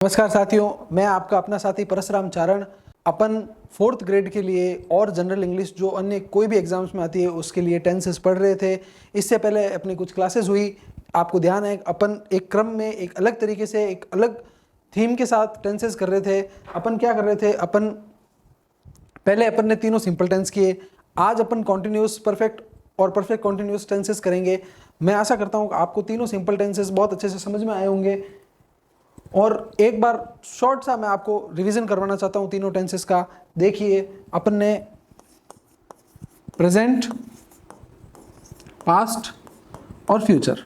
नमस्कार साथियों, मैं आपका अपना साथी परसराम चारण। अपन 4th ग्रेड के लिए और जनरल इंग्लिश जो अन्य कोई भी एग्जाम्स में आती है उसके लिए टेंसेस पढ़ रहे थे। इससे पहले अपनी कुछ क्लासेस हुई, आपको ध्यान है अपन एक क्रम में एक अलग तरीके से एक अलग थीम के साथ टेंसेस कर रहे थे। अपन क्या कर रहे थे, पहले अपन ने तीनों सिंपल टेंस किए। आज अपन कॉन्टिन्यूस परफेक्ट और परफेक्ट कॉन्टिन्यूस टेंसेस करेंगे। मैं आशा करता हूँ कि आपको तीनों सिंपल टेंसेस बहुत अच्छे से समझ में आए होंगे। और एक बार शॉर्ट सा मैं आपको रिवीजन करवाना चाहता हूं तीनों टेंसेस का। देखिए, अपन ने प्रेजेंट, पास्ट और फ्यूचर,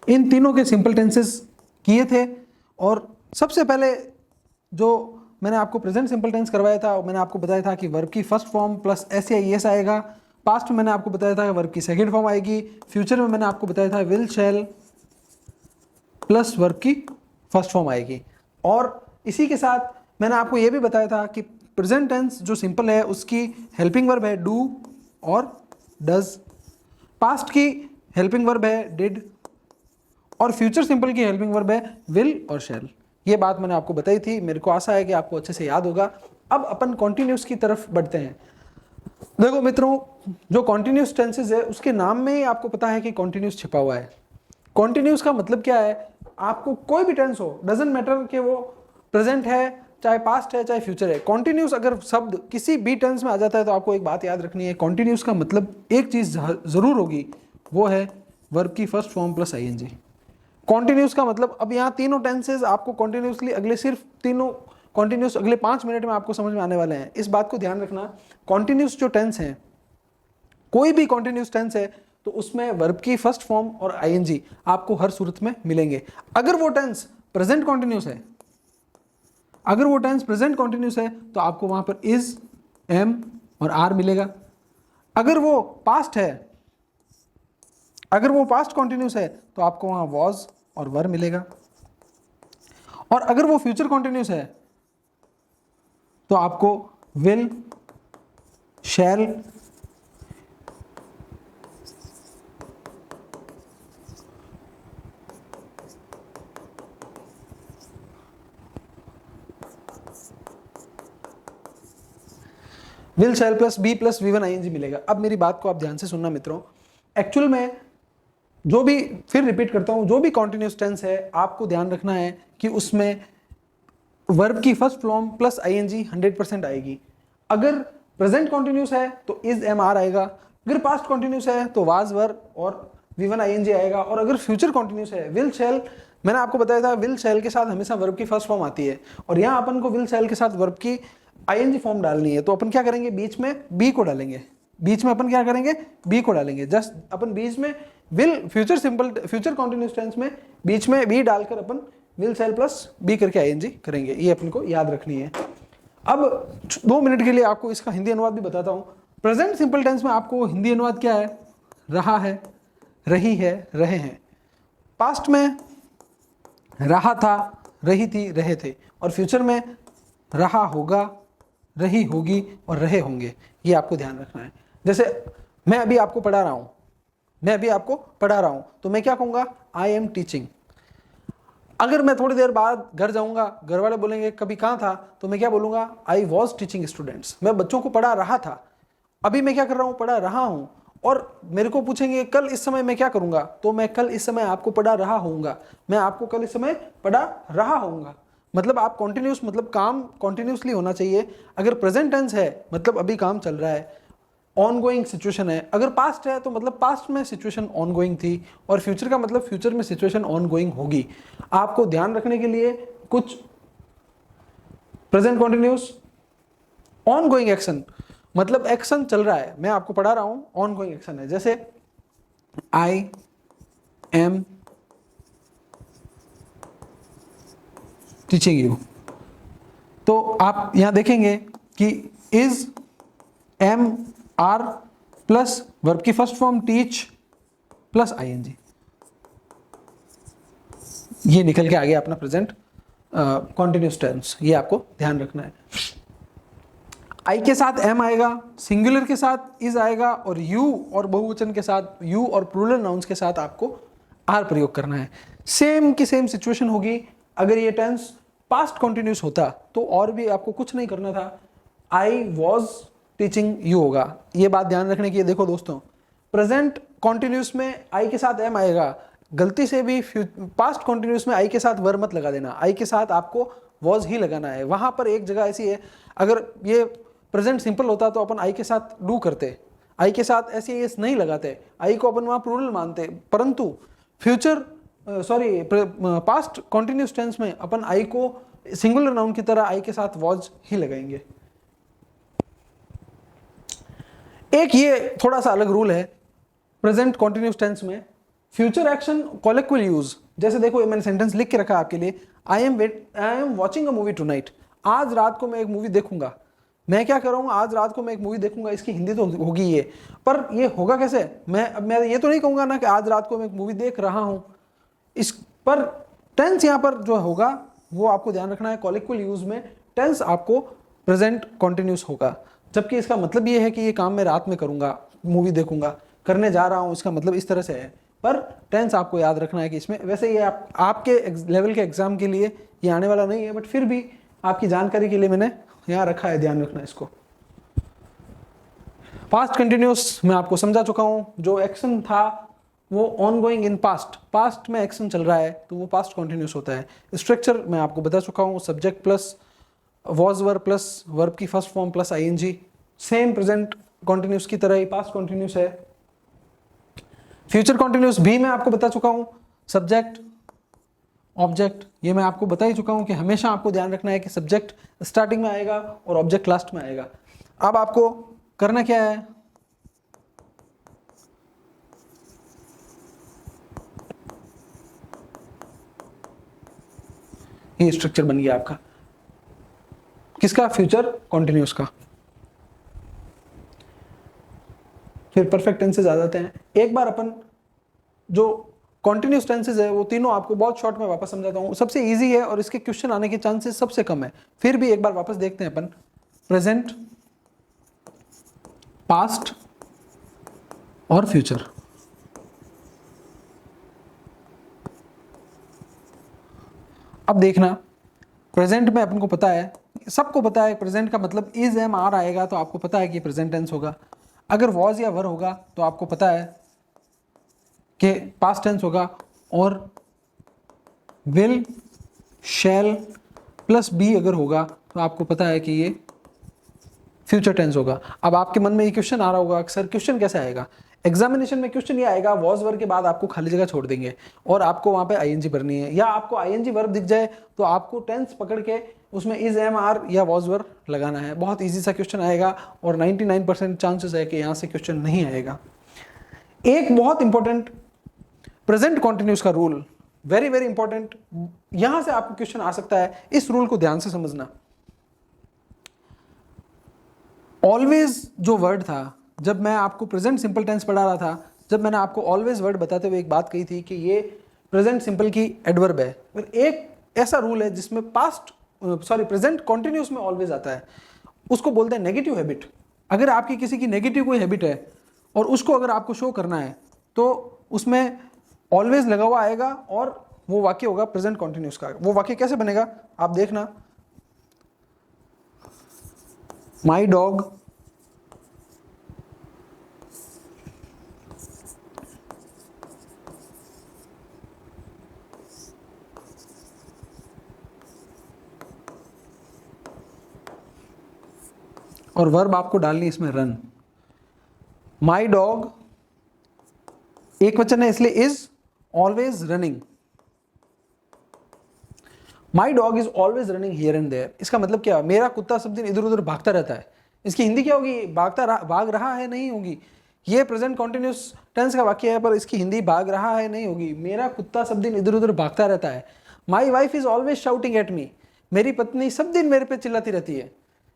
इन तीनों के सिंपल टेंसेस किए थे। और सबसे पहले जो मैंने आपको प्रेजेंट सिंपल टेंस करवाया था, मैंने आपको बताया था कि वर्ब की फर्स्ट फॉर्म प्लस एस या ईएस आएगा। पास्ट में मैंने आपको बताया था कि वर्ब की सेकेंड फॉर्म आएगी। फ्यूचर में मैंने आपको बताया था विल, शैल प्लस वर्ब की फर्स्ट फॉर्म आएगी। और इसी के साथ मैंने आपको यह भी बताया था कि प्रेजेंट टेंस जो सिंपल है उसकी हेल्पिंग वर्ब है डू और डज, पास्ट की हेल्पिंग वर्ब है डिड और फ्यूचर सिंपल की हेल्पिंग वर्ब है विल और शैल। ये बात मैंने आपको बताई थी, मेरे को आशा है कि आपको अच्छे से याद होगा। अब अपन कॉन्टिन्यूस की तरफ बढ़ते हैं। देखो मित्रों, जो कॉन्टिन्यूस टेंसेज है उसके नाम में ही आपको पता है कि कॉन्टिन्यूस छिपा हुआ है। कॉन्टिन्यूस का मतलब क्या है, आपको कोई भी टेंस हो, डजंट मैटर कि वो प्रेजेंट है, चाहे पास्ट है, चाहे फ्यूचर है, कॉन्टिन्यूस अगर शब्द किसी भी टेंस में आ जाता है तो आपको एक बात याद रखनी है, कॉन्टिन्यूस का मतलब एक चीज जरूर होगी, वो है वर्ब की first form plus I N G. Continuous का मतलब, अब यहाँ तीनों टेंसेज आपको कॉन्टिन्यूसली सिर्फ तीनों कॉन्टिन्यूस अगले 5 मिनट में आपको समझ में आने वाले हैं। इस बात को ध्यान रखना, कॉन्टिन्यूस जो टेंस है, कोई भी कॉन्टिन्यूस टेंस है तो उसमें वर्ब की फर्स्ट फॉर्म और आईएनजी आपको हर सूरत में मिलेंगे। अगर वो टेंस प्रेजेंट कॉन्टिन्यूस है, तो आपको वहां पर इज, एम और आर मिलेगा। अगर वो पास्ट कॉन्टिन्यूस है तो आपको वहां वॉज और वर मिलेगा। और अगर वो फ्यूचर कॉन्टिन्यूस है तो आपको will, shall will, shall plus be plus V one I N G मिलेगा। अब मेरी बात को आप ध्यान से सुनना मित्रों। एक्चुअल में जो भी, फिर रिपीट करता हूं, जो भी कॉन्टिन्यूस टेंस है आपको ध्यान रखना है कि उसमें वर्ब की फर्स्ट फॉर्म प्लस आईएनजी 100% आएगी। अगर प्रेजेंट कॉन्टिन्यूस है तो इज, एम, आर आएगा। अगर पास्ट कॉन्टिन्यूस है तो वाज, वर और वी1 आईएनजी आएगा। और अगर फ्यूचर कॉन्टिन्यूस है, विल, शैल, मैंने आपको बताया था विल, शैल के साथ हमेशा वर्ब की फर्स्ट फॉर्म आती है और यहां अपन को विल, शैल के साथ वर्ब की आईएनजी फॉर्म डालनी है। तो अपन क्या करेंगे, बीच में बी को डालेंगे। बी को डालेंगे। जस्ट अपन बीच में विल, फ्यूचर कॉन्टिन्यूस टेंस में बीच में बी डालकर अपन विल, शैल प्लस बी करके आईएनजी करेंगे। ये अपन को याद रखनी है। अब 2 मिनट के लिए आपको इसका हिंदी अनुवाद भी बताता हूं। प्रेजेंट सिंपल टेंस में आपको हिंदी अनुवाद क्या है, रहा है, रही है, रहे हैं। पास्ट में रहा था, रही थी, रहे थे। और फ्यूचर में रहा होगा, रही होगी और रहे होंगे। ये आपको ध्यान रखना है। जैसे मैं अभी आपको पढ़ा रहा हूं तो मैं क्या कहूंगा, आई एम टीचिंग। अगर मैं थोड़ी देर बाद घर जाऊंगा, घर वाले बोलेंगे कभी कहां था, तो मैं क्या बोलूंगा, आई वॉज टीचिंग स्टूडेंट्स। मैं बच्चों को पढ़ा रहा था। अभी मैं क्या कर रहा हूं, पढ़ा रहा हूं। और मेरे को पूछेंगे कल इस समय मैं क्या करूंगा, तो मैं कल इस समय आपको पढ़ा रहा होऊंगा। मैं आपको कल इस समय पढ़ा रहा होऊंगा। मतलब आप कॉन्टिन्यूस, मतलब काम कॉन्टिन्यूसली होना चाहिए। अगर प्रेजेंट टेंस है मतलब अभी काम चल रहा है, ऑनगोइंग सिचुएशन है। अगर पास्ट है तो मतलब पास्ट में सिचुएशन ऑनगोइंग थी। और फ्यूचर का मतलब फ्यूचर में सिचुएशन ऑनगोइंग होगी। आपको ध्यान रखने के लिए कुछ प्रेजेंट कॉन्टिन्यूस, ऑनगोइंग एक्शन, मतलब एक्शन चल रहा है, मैं आपको पढ़ा रहा हूं, ऑनगोइंग एक्शन है। जैसे आई एम टीचिंग यू, तो आप यहां देखेंगे कि is, am, are plus verb की first form teach plus I N G, ये निकल के आ गया अपना प्रेजेंट कॉन्टिन्यूस टेंस। ये आपको ध्यान रखना है। आई के साथ एम आएगा, सिंगुलर के साथ इज आएगा और यू और बहुवचन के साथ, यू और प्लूरल नाउन्स के साथ आपको आर प्रयोग करना है। सेम की सेम सिचुएशन होगी। अगर ये टेंस पास्ट कंटिन्यूस होता तो और भी आपको कुछ नहीं करना था, आई वॉज टीचिंग यू होगा। ये बात ध्यान रखने की है। देखो दोस्तों, प्रेजेंट कॉन्टिन्यूस में आई के साथ एम आएगा, गलती से भी पास्ट कॉन्टिन्यूस में आई के साथ वर मत लगा देना, आई के साथ आपको वॉज ही लगाना है। वहां पर एक जगह ऐसी है, अगर ये प्रेजेंट सिंपल होता तो अपन आई के साथ डू करते, आई के साथ ऐसे एस नहीं लगाते, आई को अपन वहां प्लूरल मानते, परंतु फ्यूचर पास्ट कॉन्टिन्यूस टेंस में अपन आई को सिंगुलर नाउन की तरह आई के साथ वॉज ही लगाएंगे। एक ये थोड़ा सा अलग रूल है प्रेजेंट कॉन्टिन्यूस टेंस में, फ्यूचर एक्शन कॉलेक्टिव यूज। जैसे देखो, मैंने सेंटेंस लिख के रखा आपके लिए, I am watching a movie tonight. आज रात को मैं एक मूवी देखूंगा। मैं क्या कर रहा हूँ, आज रात को मैं एक मूवी देखूंगा, इसकी हिंदी तो होगी ये, पर ये होगा कैसे? मैं ये तो नहीं कहूंगा ना कि आज रात को मैं एक मूवी देख रहा हूं। इस पर टेंस यहां पर जो होगा वो आपको ध्यान रखना है, कॉलेक्टिव यूज में टेंस आपको प्रेजेंट कॉन्टिन्यूस होगा, जबकि इसका मतलब ये है कि ये काम मैं रात में करूंगा, मूवी देखूंगा, करने जा रहा हूं, इसका मतलब इस तरह से है। पर टेंस आपको याद रखना है कि इसमें, वैसे ये आपके लेवल के एग्जाम के लिए ये आने वाला नहीं है, बट फिर भी आपकी जानकारी के लिए मैंने यहां रखा है, ध्यान रखना इसको। पास्ट कंटिन्यूस मैं आपको समझा चुका हूं, जो एक्शन था वो ऑनगोइंग इन पास्ट, पास्ट में एक्शन चल रहा है तो वो पास्ट कंटिन्यूस होता है। स्ट्रक्चर मैं आपको बता चुका हूं, subject plus was verb plus verb की first form plus I N G, same present continuous की तरह ही पास्ट कॉन्टिन्यूस है। फ्यूचर कॉन्टिन्यूस भी मैं आपको बता चुका हूं, सब्जेक्ट ऑब्जेक्ट, ये मैं आपको बता ही चुका हूं कि हमेशा आपको ध्यान रखना है कि सब्जेक्ट स्टार्टिंग में आएगा और ऑब्जेक्ट लास्ट में आएगा। अब आपको करना क्या है, ये स्ट्रक्चर बन गया आपका, किसका? फ्यूचर कॉन्टिन्यूस का। फिर परफेक्ट टेंसेस आ जाते हैं। एक बार अपन जो कॉन्टिन्यूस टेंसेस है वो तीनों आपको बहुत शॉर्ट में वापस समझाता हूं, सबसे इजी है और इसके क्वेश्चन आने के चांसेस सबसे कम है। फिर भी एक बार वापस देखते हैं अपन, प्रेजेंट, पास्ट और फ्यूचर। अब देखना, प्रेजेंट में अपन को पता है, सबको पता है प्रेजेंट का मतलब इज एम आर आएगा तो आपको पता है कि प्रेजेंट टेंस होगा। अगर वॉज या वर होगा तो आपको पता है कि पास्ट टेंस होगा, और विल, शैल प्लस बी अगर होगा तो आपको पता है कि ये फ्यूचर टेंस होगा। अब आपके मन में ये क्वेश्चन आ रहा होगा, सर क्वेश्चन कैसे आएगा? एग्जामिनेशन में क्वेश्चन ये आएगा, वॉज वर्ब के बाद आपको खाली जगह छोड़ देंगे और आपको वहां पे आईएनजी भरनी है, या आपको आईएनजी वर्ब दिख जाए तो आपको टेंस पकड़ के उसमें इज एम आर या वॉज वर्ब लगाना है। बहुत इजी सा क्वेश्चन आएगा और 99% चांसेस है कि यहां से क्वेश्चन नहीं आएगा। एक बहुत इंपॉर्टेंट प्रेजेंट कॉन्टिन्यूस का रूल, वेरी वेरी इंपॉर्टेंट, यहां से आपको क्वेश्चन आ सकता है, इस रूल को ध्यान से समझना। ऑलवेज जो वर्ड था, जब मैं आपको प्रेजेंट सिंपल टेंस पढ़ा रहा था, जब मैंने आपको ऑलवेज वर्ड बताते हुए एक बात कही थी कि ये प्रेजेंट सिंपल की एडवर्ब है। फिर एक ऐसा रूल है जिसमें प्रेजेंट कॉन्टिन्यूस में ऑलवेज आता है, उसको बोलते हैं नेगेटिव हैबिट। अगर आपकी किसी की नेगेटिव कोई हैबिट है और उसको अगर आपको शो करना है तो उसमें ऑलवेज लगा हुआ आएगा और वो वाक्य होगा प्रेजेंट कॉन्टिन्यूस का। वो वाक्य कैसे बनेगा आप देखना, माई डॉग और वर्ब आपको डालनी इसमें रन। माई डॉग एक वचन है इसलिए is always running, my dog is always running here and there. इसका मतलब क्या? मेरा कुत्ता सब दिन इधर उधर भागता रहता है। इसकी हिंदी क्या होगी? भाग रहा है नहीं होगी। ये प्रेजेंट कॉन्टिन्यूस टेंस का वाक्य है पर इसकी हिंदी भाग रहा है नहीं होगी। मेरा कुत्ता सब दिन इधर उधर भागता रहता है। My wife is always shouting at me, मेरी पत्नी सब दिन मेरे पे चिल्लाती रहती है।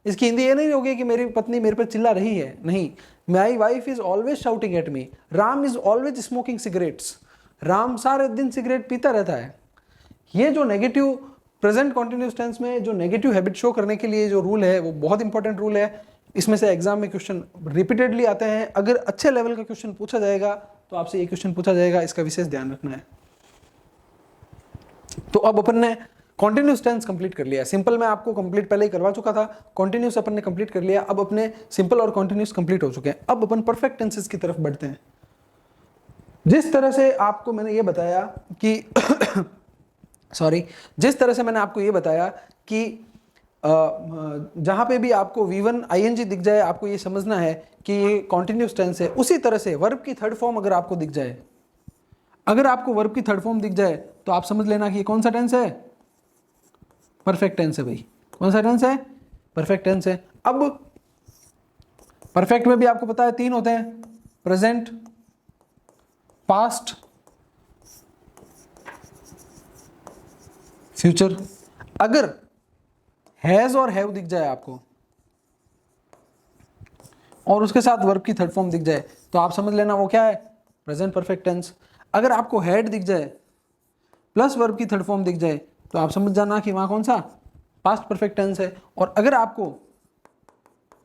इसकी हिंदी ये नहीं होगी कि मेरी पत्नी मेरे पे चिल्ला रही है, नहीं, my wife is always shouting at me. Ram is always smoking cigarettes, Ram सारे दिन सिगरेट पीता रहता है। ये जो नेगेटिव प्रेजेंट कॉन्टिन्यूस टेंस में जो नेगेटिव हैबिट शो करने के लिए जो रूल है वो बहुत इंपॉर्टेंट रूल है। इसमें से एग्जाम में क्वेश्चन रिपीटेडली आते हैं। अगर अच्छे लेवल का क्वेश्चन पूछा जाएगा तो आपसे ये क्वेश्चन पूछा जाएगा, इसका विशेष ध्यान रखना है। तो अब अपन ने कॉन्टिन्यूस टेंस कंप्लीट कर लिया। सिंपल में आपको कंप्लीट पहले ही करवा चुका था, कॉन्टिन्यूस अपन ने कंप्लीट कर लिया। अब अपने सिंपल और कॉन्टिन्यूस कंप्लीट हो चुके हैं। अब अपन परफेक्ट टेंसेस की तरफ बढ़ते हैं। जिस तरह से आपको मैंने ये बताया कि जिस तरह से मैंने आपको ये बताया कि जहां पे भी आपको V1 ING दिख जाए आपको ये समझना है कि ये कॉन्टिन्यूस टेंस है। उसी तरह से वर्ब की थर्ड फॉर्म अगर आपको दिख जाए, अगर आपको वर्ब की थर्ड फॉर्म दिख जाए तो आप समझ लेना कि ये कौन सा टेंस है, परफेक्ट टेंस है भाई। कौन सा टेंस है, परफेक्ट टेंस है। अब परफेक्ट में भी आपको पता है 3 होते हैं, प्रेजेंट, पास्ट, फ्यूचर। अगर हैज और हैव दिख जाए आपको और उसके साथ वर्ब की थर्ड फॉर्म दिख जाए तो आप समझ लेना वो क्या है, प्रेजेंट परफेक्ट टेंस। अगर आपको हैड दिख जाए प्लस वर्ब की थर्ड फॉर्म दिख जाए तो आप समझ जाना कि वहां कौन सा, पास्ट परफेक्ट टेंस है। और अगर आपको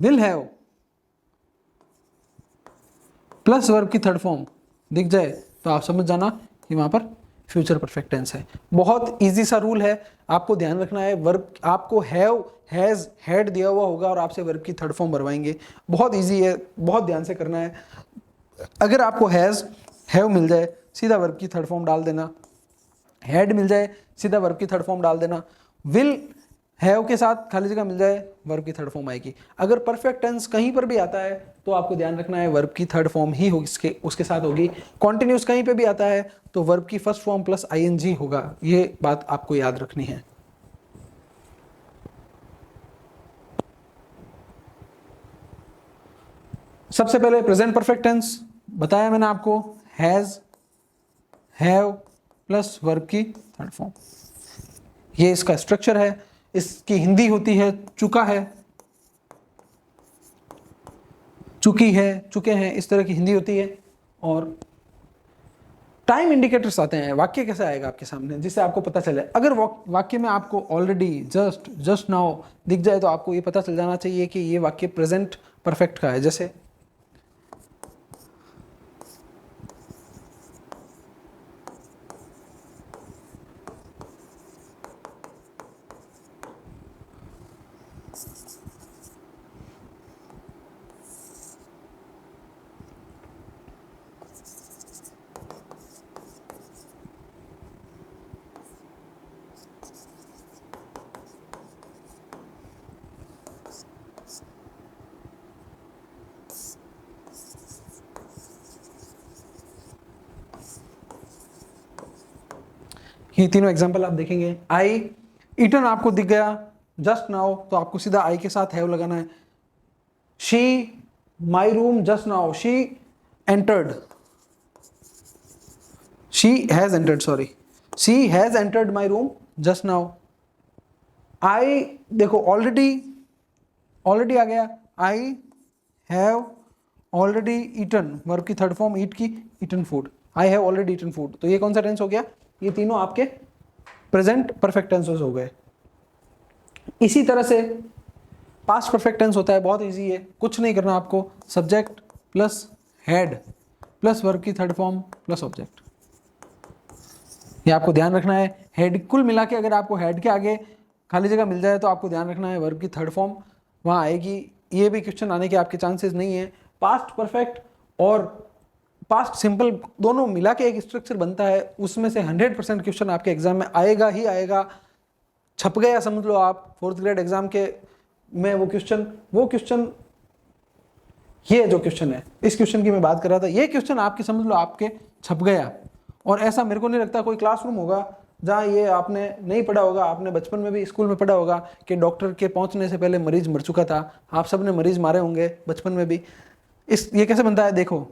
विल हैव प्लस वर्ब की थर्ड फॉर्म दिख जाए तो आप समझ जाना कि वहां पर फ्यूचर परफेक्ट टेंस है। बहुत इजी सा रूल है, आपको ध्यान रखना है। वर्ब आपको हैव, हैज, हैड दिया हुआ होगा और आपसे वर्ब की थर्ड फॉर्म भरवाएंगे। बहुत इजी है, बहुत ध्यान से करना है। अगर आपको हैज, हैव मिल जाए सीधा वर्ब की थर्ड फॉर्म डाल देना, हैड मिल जाए सीधा वर्ब की थर्ड फॉर्म डाल देना, विल हैव के साथ खाली जगह मिल जाए वर्ब की थर्ड फॉर्म आएगी। अगर परफेक्ट टेंस कहीं पर भी आता है तो आपको ध्यान रखना है वर्ब की थर्ड फॉर्म ही होगी, उसके साथ होगी। कॉन्टिन्यूस कहीं पे भी आता है तो वर्ब की फर्स्ट फॉर्म प्लस ING होगा। ये बात आपको याद रखनी है। सबसे पहले प्रेजेंट परफेक्ट टेंस बताया मैंने आपको, हैज, हैव प्लस वर्ब की थर्ड फॉर्म। ये इसका स्ट्रक्चर है। इसकी हिंदी होती है चुका है, चुकी है, चुके हैं, इस तरह की हिंदी होती है। और टाइम इंडिकेटर्स आते हैं। वाक्य कैसे आएगा आपके सामने जिससे आपको पता चले। अगर वाक्य में आपको ऑलरेडी, जस्ट, जस्ट नाउ दिख जाए तो आपको ये पता चल जाना चाहिए कि ये वाक्य प्रेजेंट परफेक्ट का है। जैसे ये तीनों एग्जांपल आप देखेंगे। आई ईटन आपको दिख गया जस्ट नाउ तो आपको सीधा आई के साथ हैव लगाना है। She my room just now, she entered, she has entered, sorry, she has entered my room just now. I देखो ऑलरेडी, ऑलरेडी आ गया, I have already eaten, verb की थर्ड फॉर्म ईट की, eaten food, I have already eaten food. तो ये कौन सा tense हो गया, ये तीनों आपके प्रेजेंट परफेक्ट टेंसेस हो गए। इसी तरह से पास्ट परफेक्ट टेंस होता है, बहुत इजी है, कुछ नहीं करना आपको, subject plus had plus verb की थर्ड फॉर्म प्लस ऑब्जेक्ट। ये आपको ध्यान रखना है। हेड कुल मिला के अगर आपको हेड के आगे खाली जगह मिल जाए तो आपको ध्यान रखना है वर्ब की थर्ड फॉर्म वहाँ आएगी। ये भी क्वेश्चन आने के आपके चांसेस नहीं है। पास्ट परफेक्ट और पास्ट सिंपल दोनों मिला के एक स्ट्रक्चर बनता है, उसमें से 100% क्वेश्चन आपके एग्जाम में आएगा ही आएगा। छप गया समझ लो आप, 4th ग्रेड एग्जाम के में वो क्वेश्चन ये जो क्वेश्चन है, इस क्वेश्चन की मैं बात कर रहा था, ये क्वेश्चन आपके समझ लो आपके छप गया। और ऐसा मेरे को नहीं लगता कोई क्लासरूम होगा जहाँ ये आपने नहीं पढ़ा होगा। आपने बचपन में भी स्कूल में पढ़ा होगा कि डॉक्टर के पहुंचने से पहले मरीज मर चुका था। आप सब ने मरीज मारे होंगे बचपन में भी। ये कैसे बनता है देखो,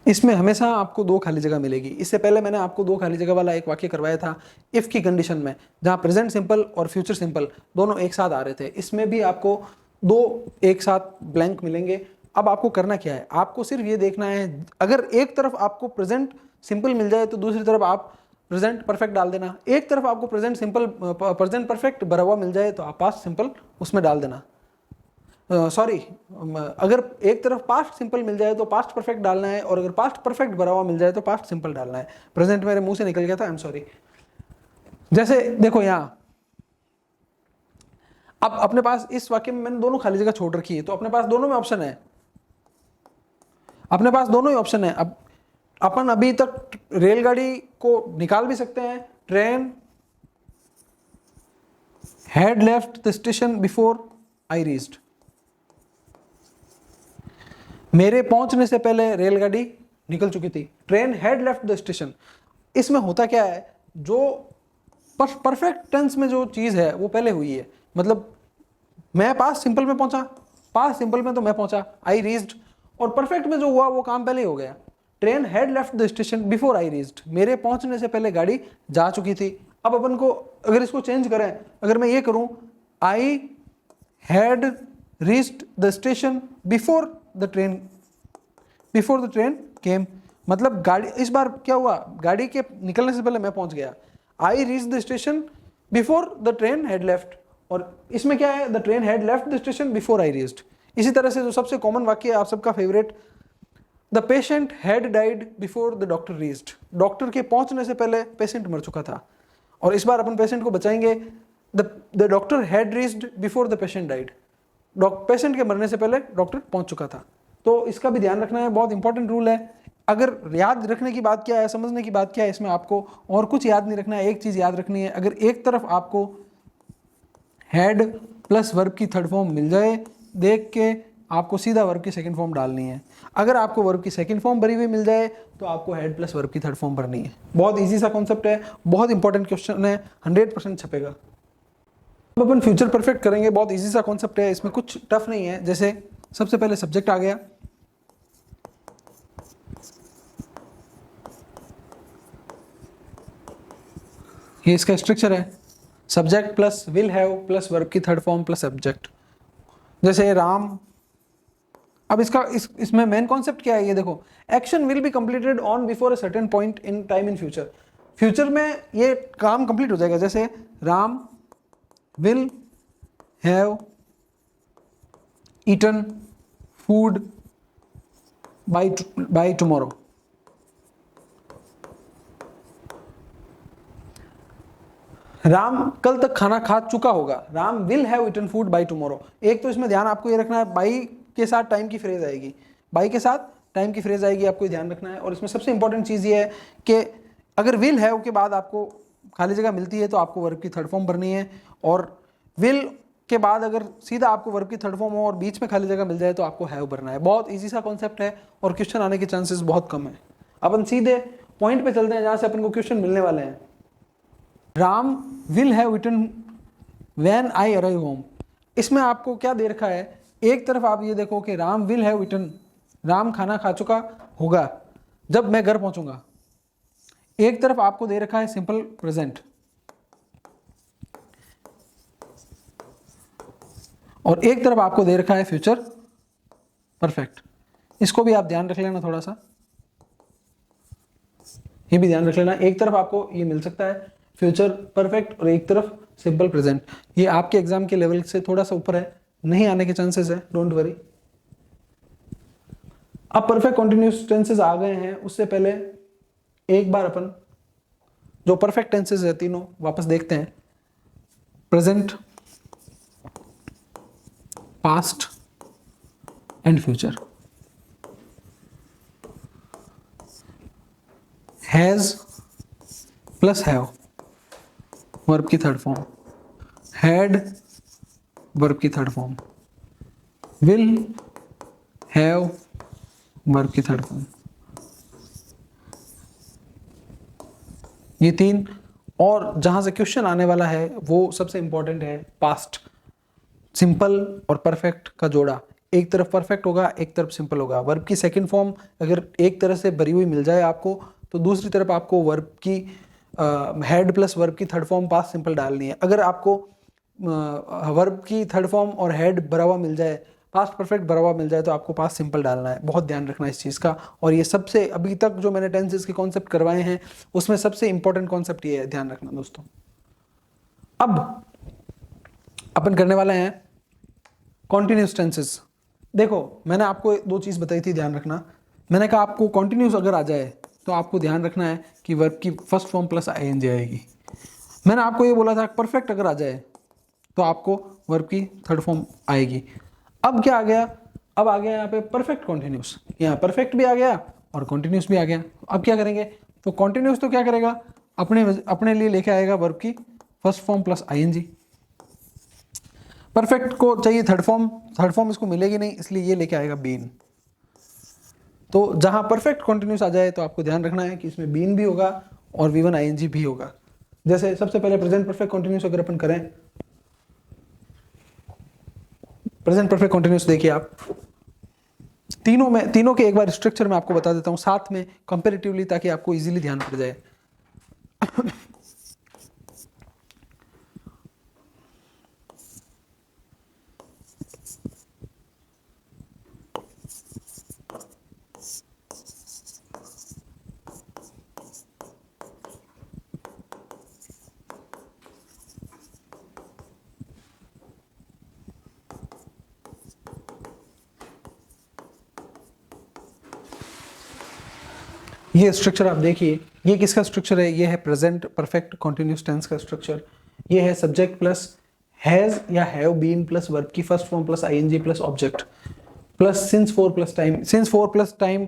इसमें हमेशा आपको 2 खाली जगह मिलेगी। इससे पहले मैंने आपको 2 खाली जगह वाला एक वाक्य करवाया था इफ की कंडीशन में, जहां प्रेजेंट सिंपल और फ्यूचर सिंपल दोनों एक साथ आ रहे थे। इसमें भी आपको दो एक साथ ब्लैंक मिलेंगे। अब आपको करना क्या है, आपको सिर्फ ये देखना है, अगर एक तरफ आपको प्रेजेंट सिंपल मिल जाए तो दूसरी तरफ आप प्रेजेंट परफेक्ट डाल देना। एक तरफ आपको प्रेजेंट सिंपल प्रेजेंट परफेक्ट भरा हुआ मिल जाए तो आप पास्ट सिंपल उसमें डाल देना। सॉरी, अगर एक तरफ पास्ट सिंपल मिल जाए तो पास्ट परफेक्ट डालना है, और अगर पास्ट परफेक्ट भरा हुआ मिल जाए तो पास्ट सिंपल डालना है। प्रेजेंट मेरे मुंह से निकल गया था, आई एम सॉरी। जैसे देखो यहां, अब अपने पास इस वाक्य में मैंने दोनों खाली जगह छोड़ रखी है, तो अपने पास दोनों में ऑप्शन है, अपने पास दोनों ही ऑप्शन है। अब अपन अभी तक रेलगाड़ी को निकाल भी सकते हैं, train had left the station before I reached, मेरे पहुंचने से पहले रेलगाड़ी निकल चुकी थी। Train had left the station, इसमें होता क्या है, जो परफेक्ट टेंस में जो चीज है वो पहले हुई है। मतलब मैं पास्ट सिंपल में पहुंचा, पास्ट सिंपल में तो मैं पहुंचा, आई रीच्ड, और परफेक्ट में जो हुआ वो काम पहले ही हो गया। Train had left the station before I reached, मेरे पहुंचने से पहले गाड़ी जा चुकी थी। अब अपन को अगर इसको चेंज करें, अगर मैं ये करूं, I had reached the station before the train came, मतलब गाड़ी, इस बार क्या हुआ, गाड़ी के निकलने से पहले मैं पहुंच गया। I reach the station before the train had left, और इसमें क्या है, the train had left the station before I reached. इसी तरह से जो सबसे कॉमन वाक्य है आप सबका favourite, the patient had died before the doctor reached, doctor के पहुंचने से पहले पेशेंट मर चुका था। और इस बार अपन पेशेंट को बचाएंगे, the doctor had reached before the patient died, patient के मरने से पहले डॉक्टर पहुंच चुका था। तो इसका भी ध्यान रखना है, बहुत इंपॉर्टेंट रूल है। अगर याद रखने की बात क्या है, समझने की बात क्या है, इसमें आपको और कुछ याद नहीं रखना है, एक चीज याद रखनी है, अगर एक तरफ आपको हैड प्लस वर्ब की थर्ड फॉर्म मिल जाए, देख के आपको सीधा वर्ब की सेकंड फॉर्म डालनी है। अगर आपको वर्ब की सेकंड फॉर्म भरी हुई मिल जाए तो आपको हैड प्लस वर्ब की थर्ड फॉर्म भरनी है। बहुत इजी सा कॉन्सेप्ट है, बहुत इंपॉर्टेंट क्वेश्चन है, 100% छपेगा। अब अपन फ्यूचर परफेक्ट करेंगे, बहुत इजी सा कॉन्सेप्ट है, इसमें कुछ टफ नहीं है। जैसे सबसे पहले सब्जेक्ट आ गया, ये इसका स्ट्रक्चर है, subject plus will have plus verb की थर्ड फॉर्म प्लस सब्जेक्ट। जैसे राम, अब इसमें मेन कॉन्सेप्ट क्या है, ये देखो, action will be completed on before a certain point in time in future, future में ये काम कंप्लीट हो जाएगा। जैसे Ram will have eaten food by tomorrow, Ram कल तक खाना खा चुका होगा, Ram will have eaten food by tomorrow. एक तो इसमें ध्यान आपको ये रखना है, बाई के साथ टाइम की फ्रेज आएगी, बाई के साथ टाइम की फ्रेज आएगी, आपको ध्यान रखना है। और इसमें सबसे इंपॉर्टेंट चीज ये है कि अगर विल हैव के बाद आपको खाली जगह मिलती है तो आपको वर्ब की थर्ड फॉर्म भरनी है, और विल के बाद अगर सीधा आपको वर्ब की थर्ड फॉर्म हो और बीच में खाली जगह मिल जाए तो आपको हैव भरना है। बहुत इजी सा कॉन्सेप्ट है और क्वेश्चन आने के चांसेस बहुत कम है। अपन सीधे पॉइंट पे चलते हैं जहां से अपन को क्वेश्चन मिलने वाले हैं। Ram will have eaten when I arrive home, इसमें आपको क्या दे रखा है, एक तरफ आप ये देखो कि Ram will have eaten, Ram खाना खा चुका होगा जब मैं घर पहुंचूंगा। एक तरफ आपको दे रखा है सिंपल प्रेजेंट, और एक तरफ आपको दे रखा है फ्यूचर परफेक्ट। इसको भी आप ध्यान रख लेना थोड़ा सा, ये भी ध्यान रख लेना। एक तरफ आपको ये मिल सकता है फ्यूचर परफेक्ट और एक तरफ सिंपल प्रेजेंट। ये आपके एग्जाम के लेवल से थोड़ा सा ऊपर है, नहीं आने के चांसेस है, डोंट वरी। अब परफेक्ट कॉन्टिन्यूअस टेंसेस आ गए हैं, उससे पहले एक बार अपन जो परफेक्ट टेंसेस है तीनों वापस देखते हैं। Present, past and future. Has plus have verb की थर्ड फॉर्म, हैड वर्ब की third form, will have verb की थर्ड फॉर्म। ये तीन, और जहां से क्वेश्चन आने वाला है वो सबसे इंपॉर्टेंट है पास्ट, सिंपल और परफेक्ट का जोड़ा। एक तरफ परफेक्ट होगा, एक तरफ सिंपल होगा। वर्ब की सेकंड फॉर्म अगर एक तरह से भरी हुई मिल जाए आपको तो दूसरी तरफ आपको वर्ब की हैड प्लस वर्ब की थर्ड फॉर्म पास्ट सिंपल डालनी है। अगर आपको वर्ब की थर्ड फॉर्म और हेड भरा हुआ मिल जाए, पास्ट परफेक्ट भरा हुआ मिल जाए, तो आपको पास्ट सिंपल डालना है। बहुत ध्यान रखना है इस चीज़ का। और ये सबसे अभी तक जो मैंने टेंसेस के कॉन्सेप्ट करवाए हैं उसमें सबसे इंपॉर्टेंट कॉन्सेप्ट ये है, ध्यान रखना दोस्तों। अब अपन करने वाले हैं कॉन्टिन्यूस टेंसेस। देखो मैंने आपको दो चीज़ बताई थी, ध्यान रखना। मैंने कहा आपको कॉन्टिन्यूस अगर आ जाए तो आपको ध्यान रखना है कि वर्ब की फर्स्ट फॉर्म प्लस आईएनजी आएगी। मैंने आपको ये बोला था परफेक्ट अगर आ जाए तो आपको वर्ब की थर्ड फॉर्म आएगी। अब क्या आ गया, अब आ गया यहाँ पे परफेक्ट कॉन्टिन्यूस। यहाँ परफेक्ट भी आ गया और कॉन्टिन्यूस भी आ गया। अब क्या करेंगे, तो कॉन्टिन्यूस तो क्या करेगा, अपने लिए लेके आएगा वर्ब की first form plus I N G. Perfect को चाहिए थर्ड फॉर्म इसको मिलेगी नहीं, इसलिए ये लेके आएगा बीन। तो जहां परफेक्ट कॉन्टिन्यूस आ जाए तो आपको ध्यान रखना है कि इसमें बीन भी होगा और V1 ING भी होगा। जैसे सबसे पहले प्रेजेंट परफेक्ट कॉन्टिन्यूस अगर अपन करें, प्रेजेंट परफेक्ट कॉन्टिन्यूस देखिए आप, तीनों के एक बार स्ट्रक्चर में आपको बता देता हूं साथ में कंपेरेटिवली, ताकि आपको इजीली ध्यान पड़ जाए। ये स्ट्रक्चर आप देखिए, ये किसका स्ट्रक्चर है, ये है प्रेजेंट परफेक्ट कॉन्टिन्यूस टेंस का स्ट्रक्चर। ये है सब्जेक्ट प्लस हैज या हैव बीन प्लस वर्ब की first form plus I N G plus object plus since for plus time. Since for plus time,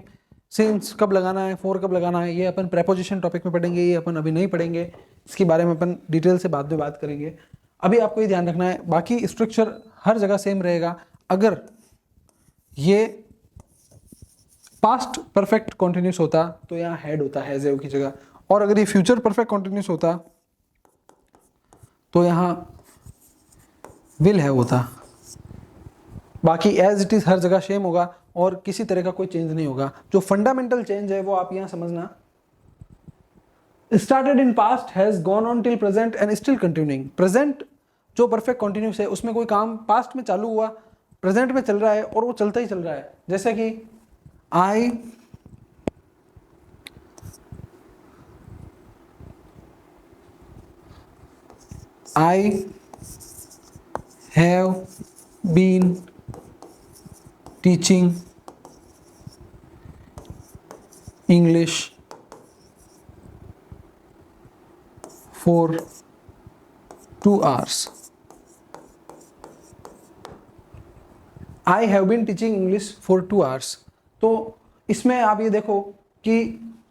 since कब लगाना है, फोर कब लगाना है, ये अपन प्रेपोजिशन टॉपिक में पढ़ेंगे, ये अपन अभी नहीं पढ़ेंगे, इसके बारे में अपन डिटेल से बाद में बात करेंगे। अभी आपको ये ध्यान रखना है, बाकी स्ट्रक्चर हर जगह सेम रहेगा। अगर ये पास्ट परफेक्ट कॉन्टिन्यूस होता तो यहाँ हेड होता हैज हैव की जगह, और अगर ये फ्यूचर परफेक्ट कॉन्टिन्यूस होता तो यहाँ विल हैव होता। बाकी एज इट इज हर जगह सेम होगा और किसी तरह का कोई चेंज नहीं होगा। जो फंडामेंटल चेंज है वो आप यहाँ समझना, started in past has gone on till present and still continuing. Present जो परफेक्ट कॉन्टिन्यूस है उसमें कोई काम पास्ट में चालू हुआ, प्रेजेंट में चल रहा है और वो चलता ही चल रहा है। जैसे कि I have been teaching English for 2 hours. I have been teaching English for 2 hours. तो इसमें आप ये देखो कि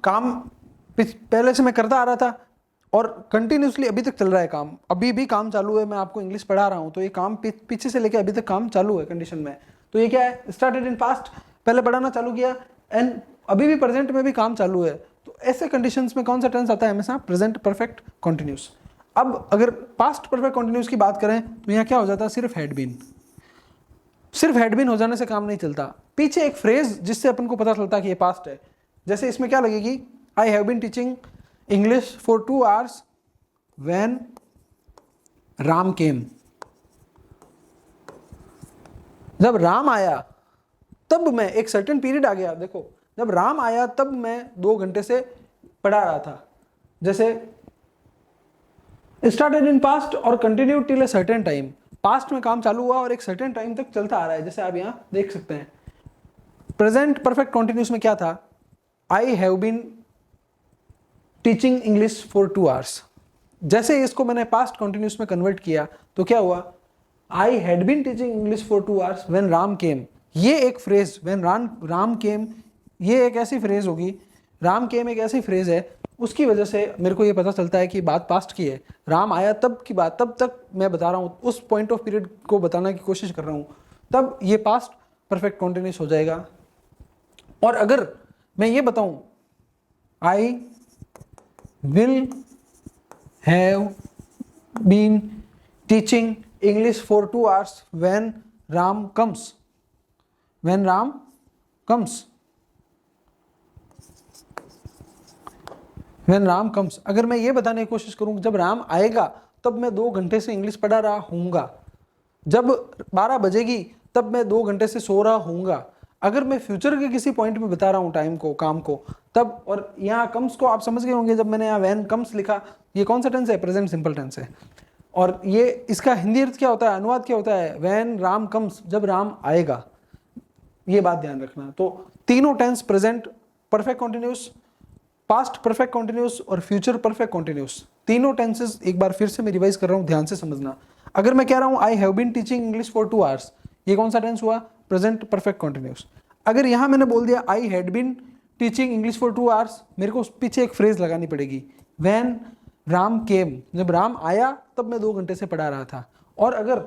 काम पहले से मैं करता आ रहा था और कंटिन्यूसली अभी तक चल रहा है काम, अभी भी काम चालू है, मैं आपको इंग्लिश पढ़ा रहा हूँ तो ये काम पीछे से लेके अभी तक काम चालू है कंडीशन में। तो ये क्या है, स्टार्टेड इन पास्ट, पहले पढ़ाना चालू किया एंड अभी भी प्रेजेंट में भी काम चालू है। तो ऐसे कंडीशंस में कौन सा टेंस आता है, हमेशा प्रेजेंट परफेक्ट कॉन्टिन्यूस। अब अगर पास्ट परफेक्ट कॉन्टिन्यूस की बात करें तो यहाँ क्या हो जाता है, सिर्फ हैड बीन। सिर्फ हैड बीन हो जाने से काम नहीं चलता, पीछे एक फ्रेज जिससे अपन को पता चलता है कि ये पास्ट है। जैसे इसमें क्या लगेगी, I have been teaching English for 2 hours when Ram came. जब राम आया तब मैं, एक सर्टेन पीरियड आ गया, देखो जब राम आया तब मैं 2 घंटे से पढ़ा रहा था। जैसे स्टार्टेड इन पास्ट और continued till a certain time, past में काम चालू हुआ और एक सर्टेन टाइम तक चलता आ रहा है, जैसे आप यहां देख सकते हैं। प्रेजेंट परफेक्ट कॉन्टिन्यूस में क्या था, I have been teaching English for 2 hours। जैसे इसको मैंने पास्ट कॉन्टिन्यूस में कन्वर्ट किया तो क्या हुआ, I had been teaching English for 2 hours when Ram came. ये एक फ्रेज व्हेन राम केम, ये एक ऐसी फ्रेज होगी, राम केम एक ऐसी फ्रेज है, उसकी वजह से मेरे को ये पता चलता है कि बात पास्ट की है। राम आया तब की बात, तब तक मैं बता रहा हूँ, उस पॉइंट ऑफ पीरियड को बताने की कोशिश कर रहा हूँ, तब ये पास्ट परफेक्ट कॉन्टिन्यूस हो जाएगा। और अगर मैं ये बताऊं, I will have been teaching English for 2 hours when Ram comes, when Ram comes, when Ram comes. अगर मैं ये बताने की कोशिश करूं जब राम आएगा तब मैं 2 घंटे से इंग्लिश पढ़ा रहा हूँगा। जब 12 बजेगी तब मैं 2 घंटे से सो रहा हूँगा। अगर मैं फ्यूचर के किसी पॉइंट में बता रहा हूँ टाइम को, काम को, तब, और यहाँ कम्स को आप समझ गए होंगे जब मैंने यहाँ व्हेन कम्स लिखा, ये कौन सा टेंस है? प्रेजेंट सिंपल टेंस है। और ये इसका हिंदी अर्थ क्या होता है, अनुवाद क्या होता है? व्हेन राम कम्स, जब राम आएगा। ये बात ध्यान रखना। तो तीनों tense, present perfect continuous, past perfect continuous और फ्यूचर परफेक्ट कॉन्टिन्यूस, तीनों टेंसेस एक बार फिर से मैं रिवाइज कर रहा हूँ, ध्यान से समझना। अगर मैं कह रहा हूँ I have been teaching English for 2 hours, ये कौन सा टेंस हुआ? Present perfect continuous. अगर यहाँ मैंने बोल दिया I had been teaching English for 2 hours, मेरे को उस पीछे एक फ्रेज लगानी पड़ेगी, व्हेन राम केम, जब राम आया तब मैं 2 घंटे से पढ़ा रहा था। और अगर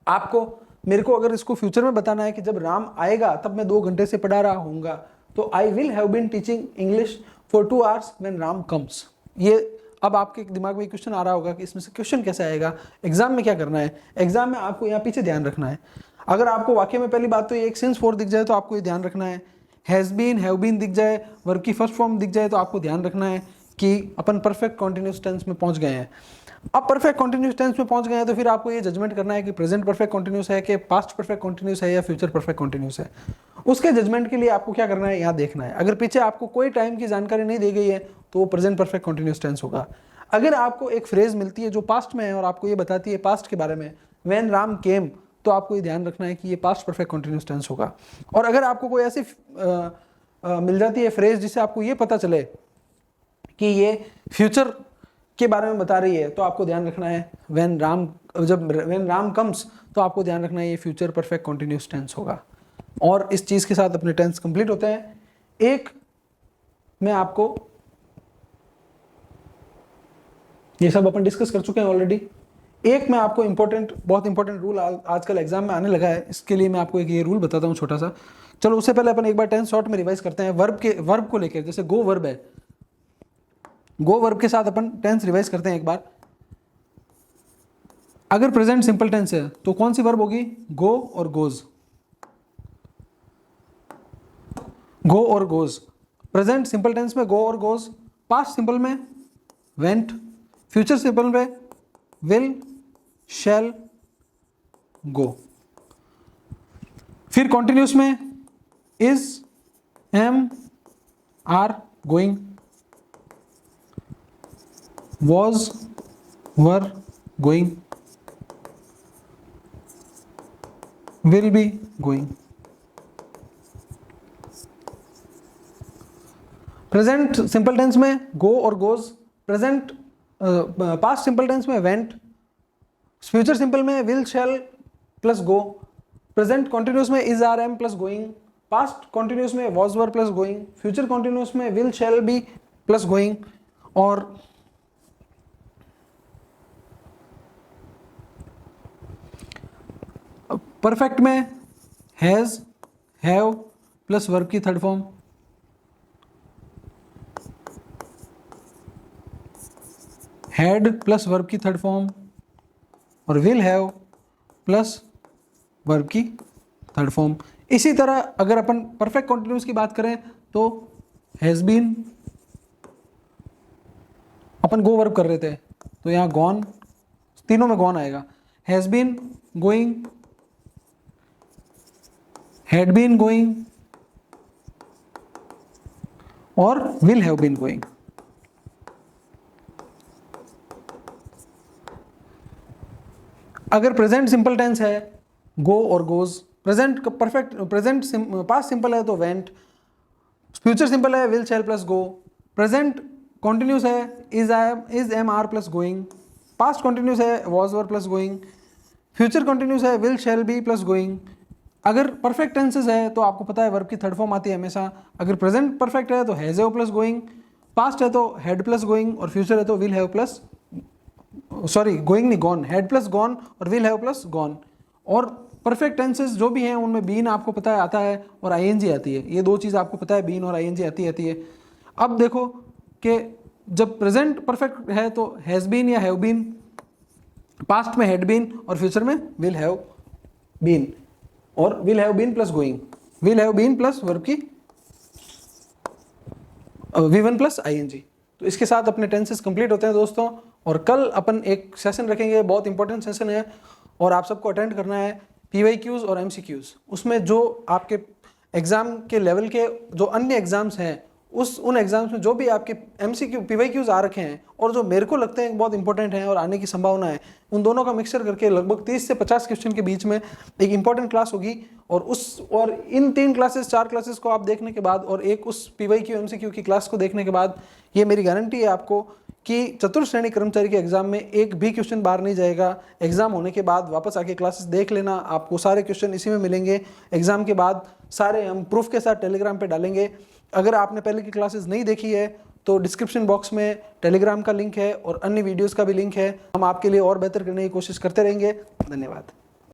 आपको, मेरे को अगर इसको फ्यूचर में बताना है कि जब राम आएगा तब मैं 2 घंटे से पढ़ा रहा हूँगा, तो I will have been teaching English for 2 hours when Ram comes. ये अब आपके दिमाग में क्वेश्चन आ रहा होगा कि इसमें से क्वेश्चन कैसे आएगा, एग्जाम में क्या करना है। एग्जाम में आपको यहाँ पीछे ध्यान रखना है। अगर आपको वाक्य में पहली बात तो ये एक सिंस फॉर दिख जाए तो आपको ये ध्यान रखना है, हैज़ बीन, हैव बीन दिख जाए, वर्ब की फर्स्ट फॉर्म दिख जाए तो आपको ध्यान रखना है कि अपन परफेक्ट कॉन्टिन्यूस टेंस में पहुंच गए हैं। अब परफेक्ट कॉन्टिन्यूस टेंस में पहुंच गए हैं तो फिर आपको ये जजमेंट करना है कि प्रेजेंट परफेक्ट कॉन्टिन्यूस है कि पास्ट परफेक्ट कॉन्टिन्यूस है या फ्यूचर परफेक्ट कॉन्टिन्यूस है। उसके जजमेंट के लिए आपको क्या करना है, यहाँ देखना है। अगर पीछे आपको कोई टाइम की जानकारी नहीं दी गई है तो वो प्रेजेंट परफेक्ट कॉन्टिन्यूस टेंस होगा। अगर आपको एक फ्रेज मिलती है जो पास्ट में है और आपको ये बताती है पास्ट के बारे में, व्हेन राम केम, तो आपको ये ध्यान रखना है कि ये पास्ट परफेक्ट कॉन्टिन्यूस टेंस होगा। और अगर आपको कोई ऐसी मिल जाती है फ्रेज जिससे आपको ये पता चले कि ये फ्यूचर के बारे में बता रही है, तो आपको ध्यान रखना है व्हेन राम कम्स, तो आपको ध्यान रखना है ये फ्यूचर परफेक्ट कॉन्टिन्यूस टेंस होगा। और इस चीज के साथ अपने टेंस कंप्लीट होते हैं। एक मैं आपको, ये सब अपन डिस्कस कर चुके हैं ऑलरेडी। एक मैं आपको बहुत इंपॉर्टेंट रूल आजकल एग्जाम में आने लगा है, इसके लिए मैं आपको एक ये रूल बताता हूँ छोटा सा। चलो उससे पहले अपन एक बार टेंस शॉर्ट में रिवाइज करते हैं। वर्ब को लेकर, जैसे गो वर्ब है, गो वर्ब के साथ अपन टेंस रिवाइज करते हैं एक बार। अगर प्रेजेंट सिंपल टेंस है तो कौन सी वर्ब होगी? गो और गोज। गो और गोज प्रेजेंट सिंपल टेंस में गो और गोज, पास्ट सिंपल में वेंट, फ्यूचर सिंपल में विल, शैल, गो। फिर कॉन्टिन्यूस में is, am, are, going, was, were, going, will be, going. Present simple tense में गो और goes, present past simple tense में went, future simple में will, shall plus go, present continuous में is, are, am plus going, past continuous में was, were plus going, future continuous में will, shall be plus going, और perfect में has, have plus verb की third form, had plus verb की third form, और will have plus verb की third form. इसी तरह अगर अपन परफेक्ट कॉन्टिन्यूस की बात करें तो हैज बीन, अपन गो वर्ब कर रहे थे तो यहाँ गॉन, तीनों में गॉन आएगा। Has been going, had been going और विल हैव बीन गोइंग। अगर प्रेजेंट सिंपल टेंस है गो और goes, present perfect, present past simple है तो वेंट, फ्यूचर सिंपल है will, shall plus go, present continuous है is, am, are plus going, past continuous है was, were plus going, future continuous है will, shall be plus going. अगर perfect tenses है तो आपको पता है वर्ब की थर्ड फॉर्म आती है हमेशा। अगर प्रेजेंट परफेक्ट है तो has have plus going, past है तो हैड प्लस गोइंग, और फ्यूचर है तो will have plus, sorry going नहीं, गॉन, हैड प्लस गॉन और विल हैव प्लस गॉन। और परफेक्ट टेंसेस जो भी हैं उनमें बीन आपको पता है आता है और आईएनजी आती है, ये दो चीज़ आपको पता है, बीन और आईएनजी आती है। अब देखो कि जब प्रेजेंट परफेक्ट है तो हैज़ बीन या हैव बीन, पास्ट में हैड बीन और फ्यूचर में विल हैव बीन, और will have been plus going, will have been plus verb की V1 प्लस आईएनजी। तो इसके साथ अपने टेंसेस कंप्लीट होते हैं दोस्तों। और कल अपन एक सेशन रखेंगे, बहुत इंपॉर्टेंट सेशन है और आप सबको अटेंड करना है, PYQs और MCQs। उसमें जो आपके एग्जाम के लेवल के जो अन्य एग्जाम्स हैं उन एग्जाम्स में जो भी आपके MCQ PYQs आ रखे हैं और जो मेरे को लगते हैं बहुत इंपॉर्टेंट हैं और आने की संभावना है, उन दोनों का मिक्सचर करके लगभग 30 से 50 क्वेश्चन के बीच में एक इंपॉर्टेंट क्लास होगी। और इन 3 क्लासेस 4 क्लासेस को आप देखने के बाद और एक उस PYQ MCQ की क्लास को देखने के बाद ये मेरी गारंटी है आपको कि चतुर्थ श्रेणी कर्मचारी के एग्जाम में एक भी क्वेश्चन बाहर नहीं जाएगा। एग्जाम होने के बाद वापस आके क्लासेस देख लेना, आपको सारे क्वेश्चन इसी में मिलेंगे। एग्जाम के बाद सारे हम प्रूफ के साथ टेलीग्राम पे डालेंगे। अगर आपने पहले की क्लासेस नहीं देखी है तो डिस्क्रिप्शन बॉक्स में टेलीग्राम का लिंक है और अन्य वीडियोस का भी लिंक है। हम आपके लिए और बेहतर करने की कोशिश करते रहेंगे। धन्यवाद।